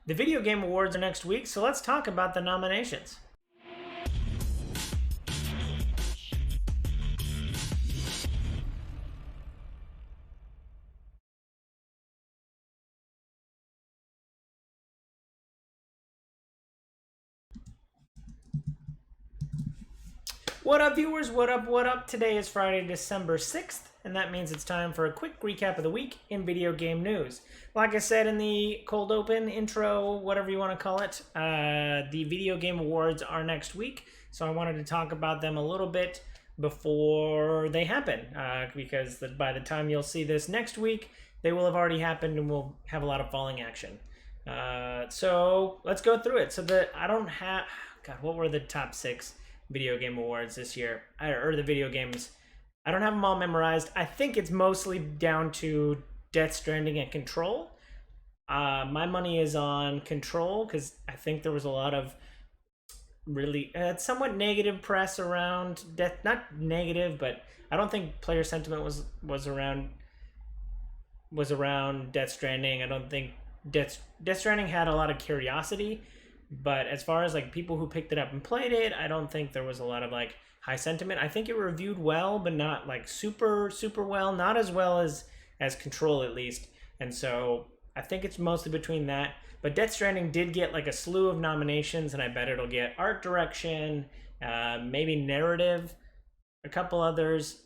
The Video Game Awards are next week, so let's talk about the nominations. What up, viewers? What up, what up? Today is Friday, December 6th, and that means it's time for a quick recap of the week in video game news. Like I said in the cold open intro, whatever you want to call it, the Video Game Awards are next week, so I wanted to talk about them a little bit before they happen, because by the time you'll see this next week, they will have already happened and we'll have a lot of falling action. So let's go through it. I don't have, God, what were the top 6 video game awards this year, or the video games? I don't have them all memorized. I think it's mostly down to Death Stranding and Control. My money is on Control because I think there was a lot of really somewhat negative press around Death. Not negative, but I don't think player sentiment was around Death Stranding. I don't think Death Stranding had a lot of curiosity. But as far as like people who picked it up and played it, I don't think there was a lot of like high sentiment. I think it reviewed well, but not like super well, not as well as Control at least. And so I think it's mostly between that. But Death Stranding did get like a slew of nominations, and I bet it'll get art direction, maybe narrative, a couple others.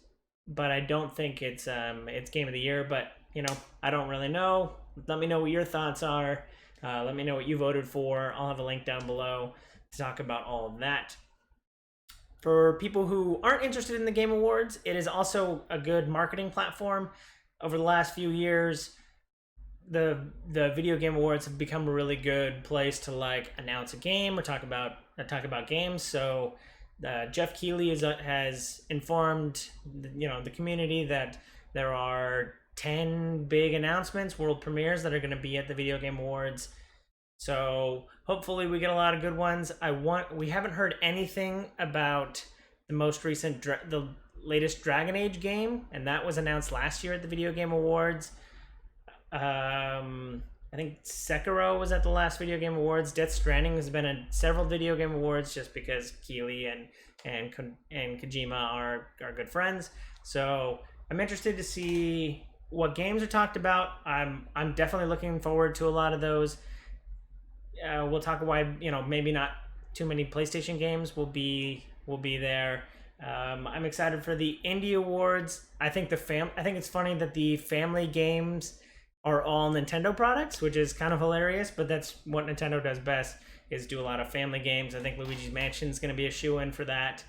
But I don't think it's game of the year. But you know, I don't really know. Let me know what your thoughts are. Let me know what you voted for. I'll have a link down below to talk about all of that. For people who aren't interested in the Game Awards, it is also a good marketing platform. Over the last few years, the Video Game Awards have become a really good place to like announce a game or talk about games. So Jeff Keighley has informed the community that there are 10 big announcements, world premieres that are going to be at the Video Game Awards. So hopefully we get a lot of good ones. We haven't heard anything about the most recent, the latest Dragon Age game, and that was announced last year at the Video Game Awards. I think Sekiro was at the last Video Game Awards. Death Stranding has been at several Video Game Awards just because Keighley and Kojima are good friends. So I'm interested to see what games are talked about. I'm definitely looking forward to a lot of those. We'll talk why maybe not too many PlayStation games will be there. I'm excited for the Indie Awards. I think it's funny that the family games are all Nintendo products, which is kind of hilarious. But that's what Nintendo does best, is do a lot of family games. I think Luigi's Mansion is going to be a shoe-in for that.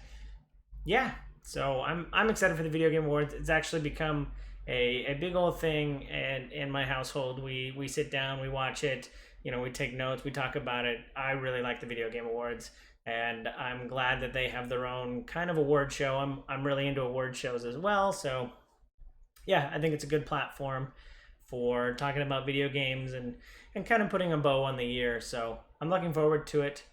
Yeah, so I'm excited for the Video Game Awards. It's actually become a big old thing, and in my household we sit down, we watch it, we take notes, we talk about it. I really like the Video Game Awards, and I'm glad that they have their own kind of award show. I'm really into award shows as well, so yeah, I think it's a good platform for talking about video games and kind of putting a bow on the year. So I'm looking forward to it.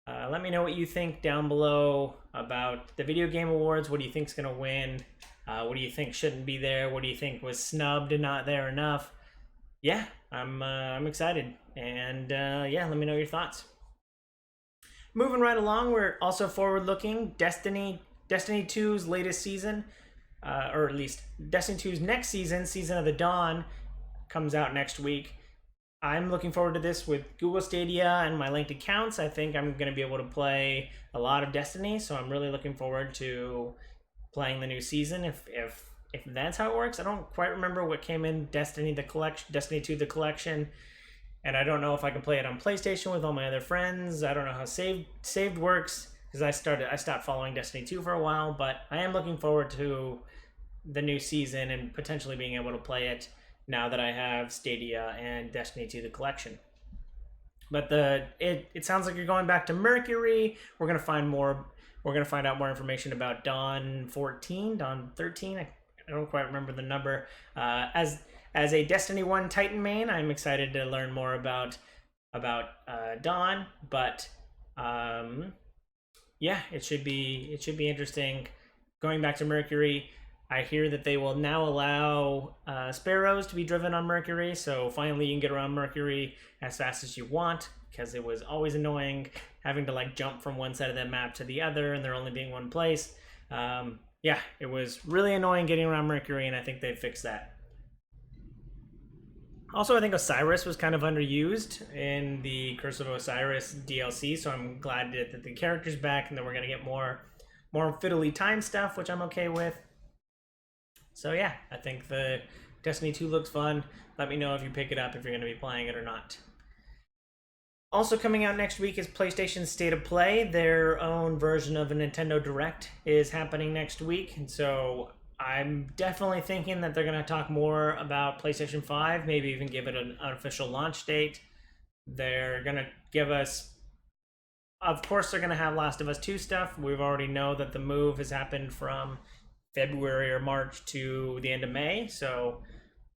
Let me know what you think down below about the Video Game Awards. What do you think is going to win? What do you think shouldn't be there? What do you think was snubbed and not there enough? Yeah, I'm excited, and yeah, let me know your thoughts. Moving right along, we're also forward-looking. Destiny 2's latest season, or at least Destiny 2's next season, Season of the Dawn, comes out next week. I'm looking forward to this with Google Stadia and my linked accounts. I think I'm going to be able to play a lot of Destiny, so I'm really looking forward to playing the new season if that's how it works. I don't quite remember what came in Destiny 2 the collection, and I don't know if I can play it on PlayStation with all my other friends. I don't know how saved works because I stopped following Destiny 2 for a while, but I am looking forward to the new season and potentially being able to play it now that I have Stadia and Destiny 2 the collection. But it sounds like you're going back to Mercury. We're gonna find out more information about Dawn 13. I don't quite remember the number. As a Destiny 1 Titan main, I'm excited to learn more about Dawn. But yeah, it should be interesting. Going back to Mercury, I hear that they will now allow sparrows to be driven on Mercury, so finally you can get around Mercury as fast as you want, because it was always annoying having to like jump from one side of the map to the other and there only being one place. Yeah, it was really annoying getting around Mercury, and I think they fixed that. Also, I think Osiris was kind of underused in the Curse of Osiris DLC, so I'm glad that the character's back and that we're gonna get more fiddly time stuff, which I'm okay with. So yeah, I think the Destiny 2 looks fun. Let me know if you pick it up, if you're going to be playing it or not. Also coming out next week is PlayStation's State of Play. Their own version of a Nintendo Direct is happening next week, and so I'm definitely thinking that they're going to talk more about PlayStation 5, maybe even give it an official launch date. They're going to give us, of course, they're going to have Last of Us 2 stuff. We've already know that the move has happened from February or March to the end of May, so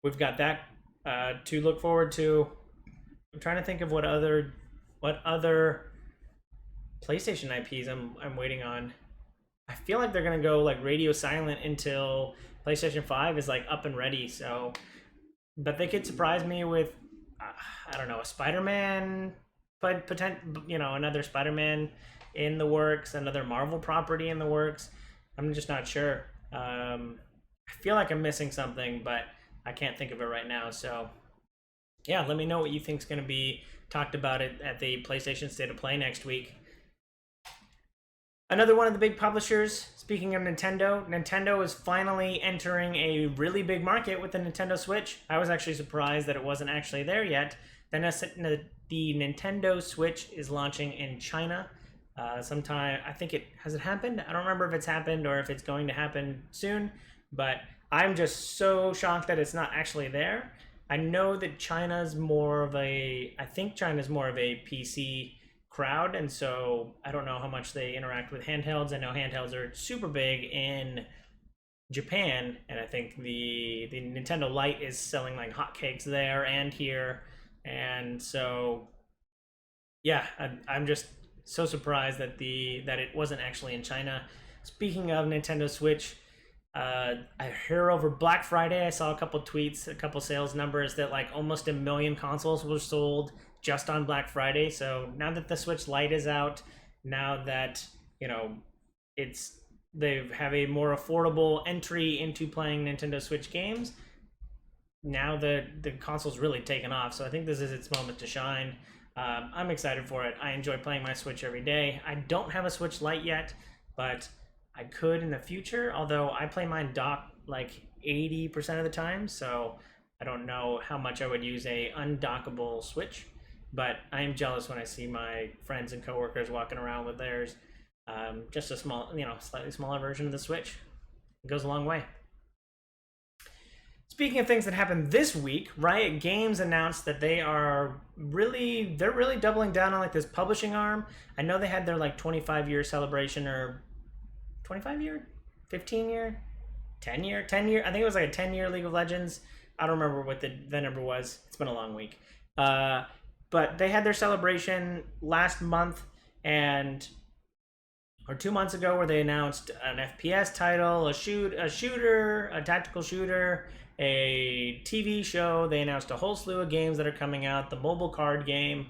we've got that to look forward to. I'm trying to think of what other PlayStation IPs I'm waiting on. I feel like they're gonna go like radio silent until PlayStation 5 is like up and ready. So, but they could surprise me with I don't know, a Spider-Man, but another Spider-Man in the works, another Marvel property in the works. I'm just not sure. I feel like I'm missing something, but I can't think of it right now. So yeah, let me know what you think is going to be talked about at the PlayStation State of Play next week. Another one of the big publishers, speaking of Nintendo, Nintendo is finally entering a really big market with the Nintendo Switch. I was actually surprised that it wasn't actually there yet. The Nintendo Switch is launching in China sometime. I think has it happened? I don't remember if it's happened or if it's going to happen soon, but I'm just so shocked that it's not actually there. I know that I think China's more of a PC crowd, and so I don't know how much they interact with handhelds. I know handhelds are super big in Japan, and I think the Nintendo Lite is selling like hotcakes there and here, and so yeah, I'm just so surprised that it wasn't actually in China. Speaking of Nintendo Switch, I hear over Black Friday I saw a couple tweets, a couple sales numbers that like almost 1 million consoles were sold just on Black Friday. So now that the Switch Lite is out, now that they have a more affordable entry into playing Nintendo Switch games, now the console's really taken off. So I think this is its moment to shine. I'm excited for it. I enjoy playing my Switch every day. I don't have a Switch Lite yet, but I could in the future, although I play mine docked like 80% of the time, so I don't know how much I would use a undockable Switch, but I am jealous when I see my friends and coworkers walking around with theirs. Just a small, slightly smaller version of the Switch. It goes a long way. Speaking of things that happened this week, Riot Games announced that they're really doubling down on like this publishing arm. I know they had their like 25-year celebration, or 25 year, 15 year, 10 year, 10 year. I think it was like a 10-year League of Legends. I don't remember what the number was. It's been a long week. But they had their celebration last month or 2 months ago, where they announced an FPS title, a shooter, a tactical shooter, a TV show. They announced a whole slew of games that are coming out. The mobile card game,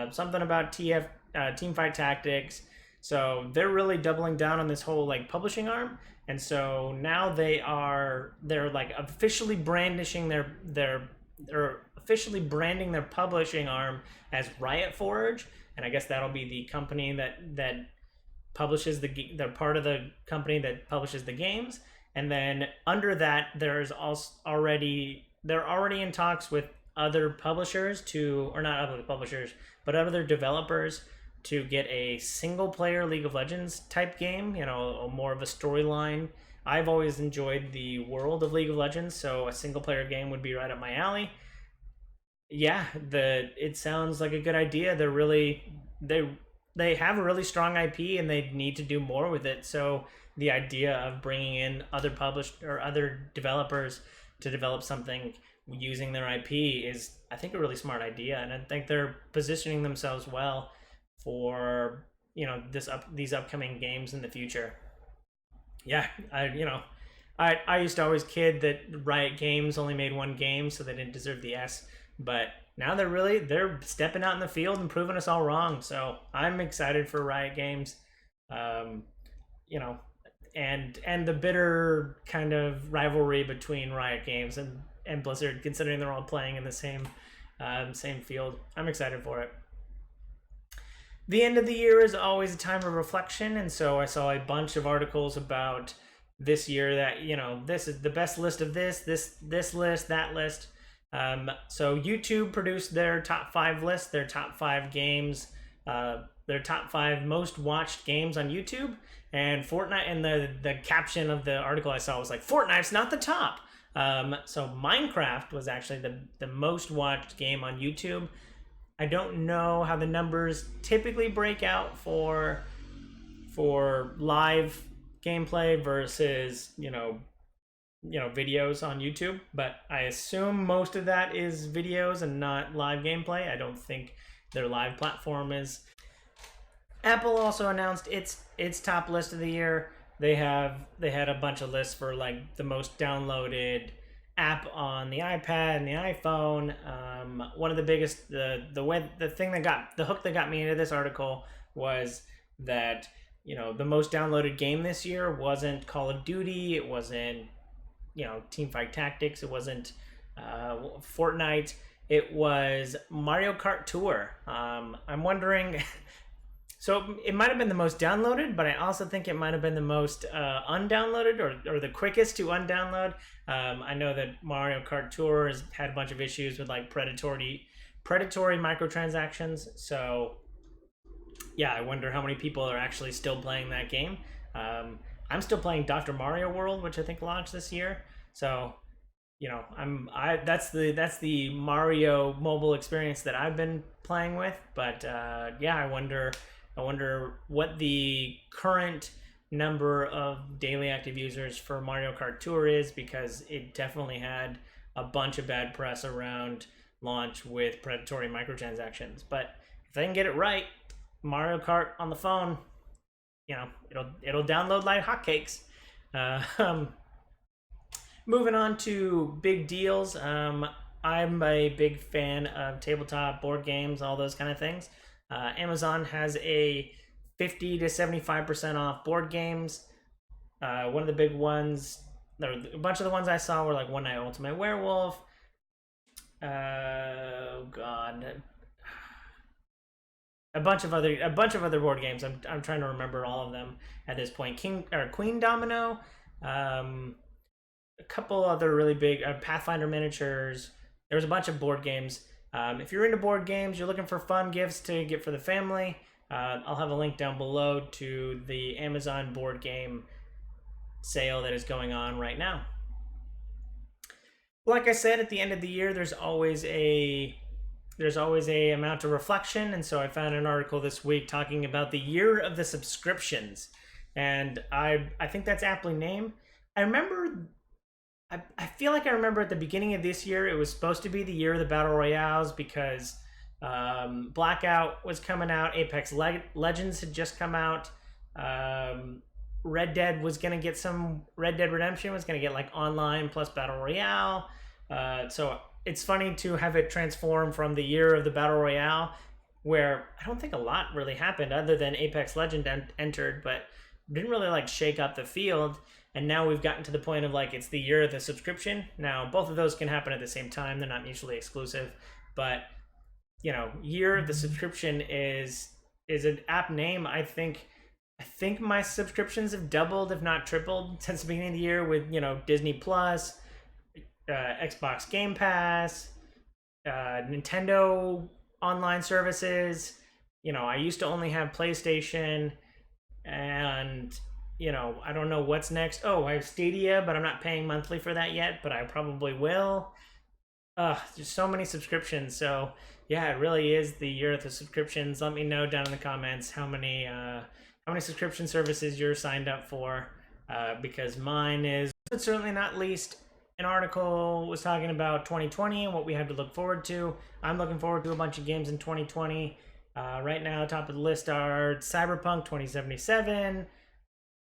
something about Teamfight Tactics. So they're really doubling down on this whole like publishing arm, and so now they're like officially brandishing they're officially branding their publishing arm as Riot Forge, and I guess that'll be the company that publishes they're part of the company that publishes the games, and then under that they're already in talks with other publishers or not other publishers, but other developers to get a single player League of Legends type game, more of a storyline. I've always enjoyed the world of League of Legends, so a single player game would be right up my alley. Yeah, it sounds like a good idea. They have a really strong IP and they need to do more with it. So the idea of bringing in other developers to develop something using their IP is, I think, a really smart idea, and I think they're positioning themselves well for these upcoming games in the future. Yeah, I used to always kid that Riot Games only made one game, so they didn't deserve the S. But now they're stepping out in the field and proving us all wrong. So I'm excited for Riot Games. Um, you know, and the bitter kind of rivalry between Riot Games and Blizzard, considering they're all playing in the same field. I'm excited for it. The end of the year is always a time of reflection, and so I saw a bunch of articles about this year that this is the best list of this list, that list. So YouTube produced their top 5 list, their top 5 games, their top 5 most watched games on YouTube, and Fortnite. And the caption of the article I saw was like, "Fortnite's not the top." So Minecraft was actually the most watched game on YouTube. I don't know how the numbers typically break out for live gameplay versus videos on YouTube, but I assume most of that is videos and not live gameplay. I don't think their live platform is. Apple also announced its top list of the year. They had a bunch of lists for like the most downloaded app on the iPad and the iPhone. One of the biggest, the hook that got me into this article was that the most downloaded game this year wasn't Call of Duty, it wasn't Teamfight Tactics, it wasn't Fortnite, it was Mario Kart Tour. I'm wondering. So it might have been the most downloaded, but I also think it might have been the most undownloaded, or the quickest to undownload. I know that Mario Kart Tour has had a bunch of issues with like predatory microtransactions. So yeah, I wonder how many people are actually still playing that game. I'm still playing Dr. Mario World, which I think launched this year. So that's the Mario mobile experience that I've been playing with. But yeah, I wonder what the current number of daily active users for Mario Kart Tour is, because it definitely had a bunch of bad press around launch with predatory microtransactions. But if they can get it right, Mario Kart on the phone, it'll download like hotcakes. Moving on to big deals. I'm a big fan of tabletop board games, all those kind of things. Amazon has a 50 to 75% off board games. One of the big ones, a bunch of the ones I saw were like One Night Ultimate Werewolf. Oh God, a bunch of other board games. I'm trying to remember all of them at this point. Queen Domino. A couple other really big Pathfinder miniatures. There was a bunch of board games. If you're into board games, you're looking for fun gifts to get for the family, I'll have a link down below to the Amazon board game sale that is going on right now. Like I said, at the end of the year, there's always a amount of reflection, and so I found an article this week talking about the year of the subscriptions, and I think that's aptly named. I feel like I remember at the beginning of this year, it was supposed to be the year of the Battle Royales because Blackout was coming out, Apex Legends had just come out, Red Dead Redemption was going to get like online plus Battle Royale. So it's funny to have it transform from the year of the Battle Royale, where I don't think a lot really happened other than Apex Legend entered, but didn't really like shake up the field. And now we've gotten to the point of like it's the year of the subscription. Now both of those can happen at the same time. They're not mutually exclusive, but year of the subscription is an apt name. I think my subscriptions have doubled, if not tripled, since the beginning of the year with Disney Plus, Xbox Game Pass, Nintendo online services. I used to only have PlayStation, and I don't know what's next. Oh, I have Stadia, but I'm not paying monthly for that yet, but I probably will. Just so many subscriptions. So yeah, it really is the year of the subscriptions. Let me know down in the comments how many subscription services you're signed up for, because mine is. But certainly not least, an article was talking about 2020 and what we have to look forward to. I'm looking forward to a bunch of games in 2020. Right now, top of the list are Cyberpunk 2077,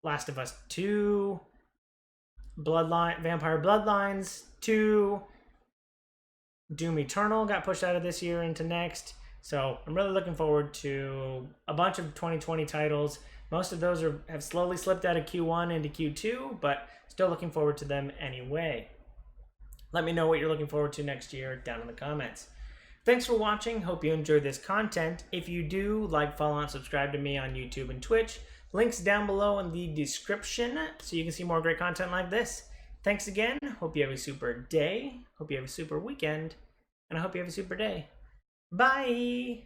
Last of Us 2, Vampire Bloodlines 2, Doom Eternal got pushed out of this year into next. So I'm really looking forward to a bunch of 2020 titles. Most of those have slowly slipped out of Q1 into Q2, but still looking forward to them anyway. Let me know what you're looking forward to next year down in the comments. Thanks for watching. Hope you enjoyed this content. If you do, like, follow, and subscribe to me on YouTube and Twitch. Links down below in the description so you can see more great content like this. Thanks again. Hope you have a super day. Hope you have a super weekend. And I hope you have a super day. Bye!